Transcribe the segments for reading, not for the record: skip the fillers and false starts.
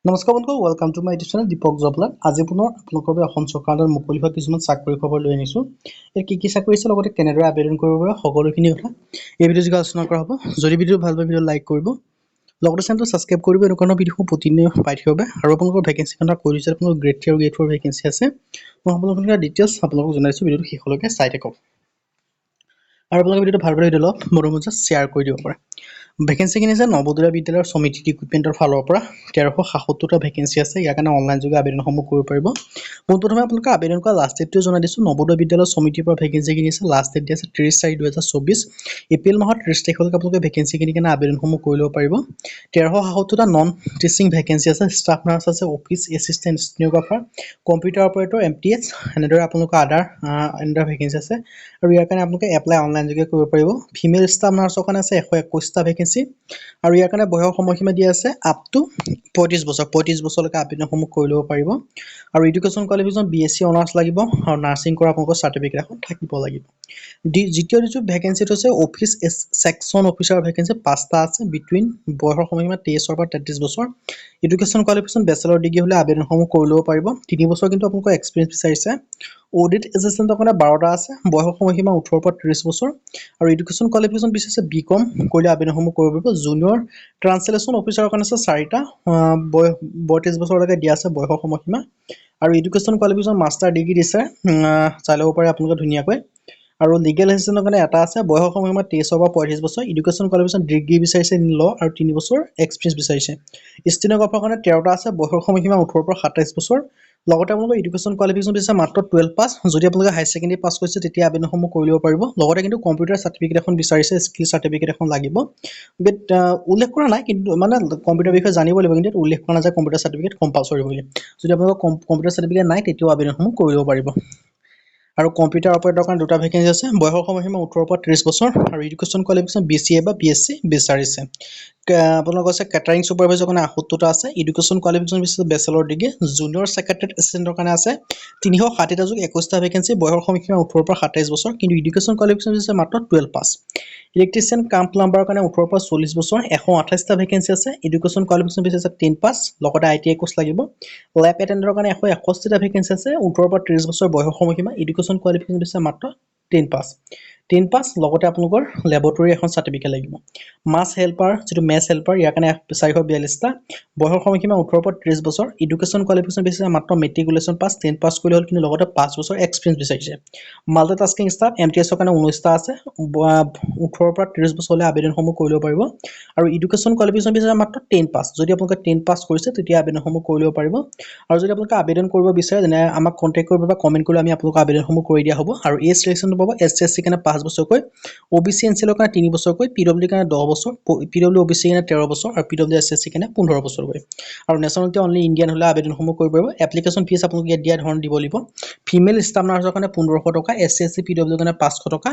নমস্কাৰ বন্ধু welcome to my YouTube channel Deepak Jablal. আজি পুনৰ আপোনালোকৰ বাবে অসম চৰকাৰৰ মুকলি হোৱা কিছুমান চাকৰি খবৰ লৈ আনিছোঁ। ইয়াৰ কি চাকৰি আছে লগতে কেনেদৰে আবেদন কৰিব পাৰে সকলোখিনি কথা এই ভিডিঅ' যোগে আলোচনা কৰা হ'ব। যদি ভিডিঅ' ভাল পায় ভিডিঅ' লাইক কৰিব, লগতে চেনেলটো ছাবস্ক্ৰাইব কৰিব। এনেকুৱা ভিডিঅ' প্ৰতিদিনে পাই থাকিব আৰু আপোনালোকৰ ভেকেঞ্চি কথা কৈ দিছে। আপোনালোকৰ গ্ৰেড 3 আৰু গ্ৰেড 4 ভেকেঞ্চি আছে। মই আপোনালোকৰ ডিটেইলছ আপোনালোকক জনাইছোঁ। ভিডিঅ'টো শেষলৈকে চাই থাকক আৰু আপোনালোকে ভিডিঅ'টো ভাল পালে ভিডিঅ' অলপ বন্ধুৰ মাজত শ্বেয়াৰ কৰি দিব পাৰে। ভেকেঞ্চিখিনি আছে নৱোদয় বিদ্যালয়ৰ সমিতি ৰিক্ৰুটমেণ্টৰ ফালৰ পৰা 1377টা ভেকেঞ্চি আছে। ইয়াৰ কাৰণে অনলাইন যোগে আবেদনসমূহ কৰিব পাৰিব। পোনপ্ৰথমে আপোনালোকে আবেদন কৰা লাষ্ট ডেটটো জনাই দিছোঁ। নৱোদয় বিদ্যালয়ৰ সমিতিৰ পৰা ভেকেঞ্চিখিনি আছে। লাষ্ট ডেট দিয়া আছে 30/4/2024 এপ্ৰিল মাহৰ 30 তাৰিখলৈকে আপোনালোকে ভেকেঞ্চিখিনি কাৰণে আবেদনসমূহ কৰি ল'ব পাৰিব। 1377টা নন টিচিং ভেকেঞ্চি আছে। ষ্টাফ নাৰ্ছ আছে, office assistant, stenographer, computer operator, MTH, এনেদৰে আপোনালোকৰ আদাৰ ভেকেঞ্চি আছে। আৰু ইয়াৰ কাৰণে আপোনালোকে এপ্লাই অনলাইন যোগে কৰিব পাৰিব। ফিমেল ষ্টাফ নাৰ্ছৰ কাৰণে আছে 121টা ভেকেঞ্চি আৰু ইয়াৰ কাৰণে বয়সৰ সময়সীমা দিয়া আছে আপ টু 35 বছৰ। 35 বছৰলৈকে আবেদনসমূহ কৰি ল'ব পাৰিব। আৰু এডুকেশ্যন কোৱালিফিকেশ্যন BSc অনাৰ্ছ লাগিব আৰু নাৰ্ছিং কৰা আপোনালোকৰ চাৰ্টিফিকেট এখন থাকিব লাগিব। দ্বিতীয় যিটো ভেকেঞ্চিটো হৈছে অফিচ ছেকশ্যন অফিচাৰ ভেকেঞ্চি 5টা আছে। বিটুইন বয়সৰ সময়সীমা 23 পৰা 33 বছৰ। এডুকেশ্যন কোৱালিফিকেশ্যন বেচেলৰ ডিগ্ৰী হ'লে আবেদনসমূহ কৰি ল'ব পাৰিব। 3 বছৰ কিন্তু আপোনালোকৰ এক্সপিৰিয়েঞ্চ বিচাৰিছে। অডিট এছিষ্টেণ্টৰ কাৰণে 12টা আছে। বয়সৰ সময়সীমা 18 পৰা 30 বছৰ আৰু এডুকেশ্যন কোৱালিফিকেশ্যন বিচাৰিছে BCom কৰিলে আবেদনসমূহ কৰিব পাৰিব। জুনিয়ৰ ট্ৰান্সলেশ্যন অফিচাৰৰ কাৰণে আছে 4টা, 32 বছৰলৈকে দিয়া আছে বয়সৰ সময়সীমা। আৰু এডুকেশ্যন কোৱালিফিকেশ্যন মাষ্টাৰ ডিগ্ৰী দিছে, চাই ল'ব পাৰে আপোনালোকে ধুনীয়াকৈ। আৰু লিগেল এছিষ্টেণ্টৰ কাৰণে এটা আছে, বয়সৰ সময়সীমা 23 পৰা 35 বছৰ। এডুকেশ্যন কোৱালিফিকেশ্যন ডিগ্ৰী বিচাৰিছে ল আৰু 3 বছৰ এক্সপিৰিয়েঞ্চ বিচাৰিছে। ষ্টেনোগ্ৰাফাৰৰ কাৰণে 13টা আছে। বয়সৰ সময়সীমা 18 পৰা 27 বছৰ। লগতে আপোনালোকৰ এডুকেশ্যন কোৱালিফিকেশ্যন বিচাৰিছে মাত্ৰ 12 পাছ। যদি আপোনালোকে হাই ছেকেণ্ডেৰী পাছ কৰিছে তেতিয়া আবেদনসমূহ কৰি ল'ব পাৰিব। লগতে কিন্তু কম্পিউটাৰ চাৰ্টিফিকেট এখন বিচাৰিছে, স্কিল চাৰ্টিফিকেট এখন লাগিব। বাট উল্লেখ কৰা নাই, কিন্তু মানে কম্পিউটাৰ বিষয়ে জানিব লাগিব, কিন্তু উল্লেখ কৰা নাযায় কম্পিউটাৰ চাৰ্টিফিকেট কম্পালচৰি বুলি। যদি আপোনালোকৰ কম্পিউটাৰ চাৰ্টিফিকেট নাই তেতিয়াও আবেদনসমূহ কৰি ল'ব পাৰিব। আৰু কম্পিউটাৰ অপাৰেটৰৰ কাৰণে 2টা ভেকেঞ্চি আছে। বয়সৰ সময়সীমা 18 পৰা 30 বছৰ আৰু এডুকেশ্যন কোৱালিফিকেশ্যন BCA বা BSc বিচাৰিছে। আপোনালোকৰ আছে কেটাৰিং ছুপাৰভাইজাৰৰ কাৰণে 78টা আছে। এডুকেশ্যন কোৱালিফিকেশ্যন বিচাৰিছে বেচেলৰ ডিগ্ৰী। জুনিয়ৰ ছেক্ৰেটাৰী এছিষ্টেণ্টৰ কাৰণে আছে 360টা যোগ 21টা ভেকেঞ্চি। বয়সৰ সময়সীমা 18 পৰা 27 বছৰ, কিন্তু এডুকেশ্যন কোৱালিফিকেশ্যন বিচাৰিছে মাত্ৰ 12 পাছ। ইলেক্ট্ৰিচিয়ান কাম প্লাম্বাৰৰ কাৰণে 18 পৰা 40 বছৰ, 128টা ভেকেঞ্চি আছে। এডুকেশ্যন কোৱালিফিকেশ্যন বিচাৰিছে 10 পাছ, লগতে ITI কোৰ্চ লাগিব। লেব এটেণ্ডাৰৰ কাৰণে 161টা ভেকেঞ্চি আছে। 18 পৰা 30 বছৰ বয়সৰ সময়সীমা। এডুকেশ্যন কোৱালিফিকেশ্যন বিচাৰিছে মাত্ৰ 10 পাছ। 10 পাছ, লগতে আপোনালোকৰ লেবৰেটৰী এখন চাৰ্টিফিকেট লাগিব। মাছ হেল্পাৰ, যিটো মেছ হেল্পাৰ, ইয়াৰ কাৰণে 442টা। বয়সৰ সময়সীমা 18 পৰা 30 বছৰ। এডুকেশ্যন কোৱালিফিকেশ্যন বিচাৰিছে মাত্ৰ মেট্ৰিকুলেশ্যন পাছ, 10 পাছ কৰিলে হ'ল, কিন্তু লগতে 5 বছৰ এক্সপিৰিয়েঞ্চ বিচাৰিছে। মাল্টিটাস্কিং ষ্টাফ MTSৰ কাৰণে 19টা আছে। 18 পৰা 30 বছৰলৈ আবেদনসমূহ কৰি ল'ব পাৰিব। আৰু এডুকেশ্যন কোৱালিফিকেশ্যন বিচাৰে মাত্ৰ 10 পাছ। যদি আপোনালোকে 10 পাছ কৰিছে তেতিয়া আবেদনসমূহ কৰি ল'ব পাৰিব। আৰু যদি আপোনালোকে আবেদন কৰিব বিচাৰে তেনে আমাক কণ্টেক্ট কৰিব বা কমেণ্ট কৰিলে আমি আপোনালোকৰ আবেদনসমূহ কৰি দিয়া হ'ব। আৰু এই চিলেকশ্যনটো পাব SC SC কাৰণে 5 বছৰকৈ, OBC NCL কাৰণে 3 বছৰকৈ, PWD কাৰণে 10 বছৰ, PW OBC কাৰণে 13 বছৰ আৰু PW SC কাৰণে 15 বছৰকৈ। আৰু নেশ্যনেলিটি অনলি ইণ্ডিয়ান হ'লে আবেদনসমূহ কৰিব পাৰিব। এপ্লিকেশ্যন ফিজ আপোনালোকে ইয়াত দিয়া ধৰণে দিব লাগিব। ফিমেল ষ্টাফ নাৰ্ছৰ কাৰণে 1500 টকা, SC SC PW কাৰণে 500 টকা,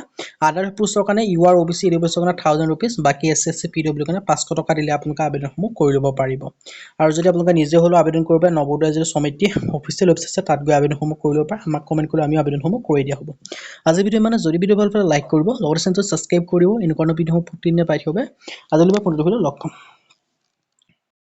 আদাৰ পোষ্টৰ কাৰণে UR OBC EWS কাৰণে 1000 rupees, বাকী SC SC PW কাৰণে 500 টকা দিলে আপোনালোকে আবেদনসমূহ কৰি ল'ব পাৰিব। আৰু যদি আপোনালোকে নিজে হ'লেও আবেদন কৰিব পাৰে, নৱোদয় যিটো সমিতি অফিচিয়েল ৱেবছাইট আছে তাত গৈ আবেদনসমূহ কৰি ল'ব পাৰে। আমাক কমেণ্ট কৰিলে আমি আবেদনসমূহ কৰি দিয়া হ'ব। আজিৰ ভিডিঅ' মানে যদি ভিডিঅ' ভাল পালে লাইক কৰিব, লগতে চেনেলটো ছাবস্ক্ৰাইব কৰিব। এনেকুৱা ভিডিঅ'সমূহ প্ৰতিদিনে পাই থাকিব। আজিলৈ পুনৰ লগ পাম।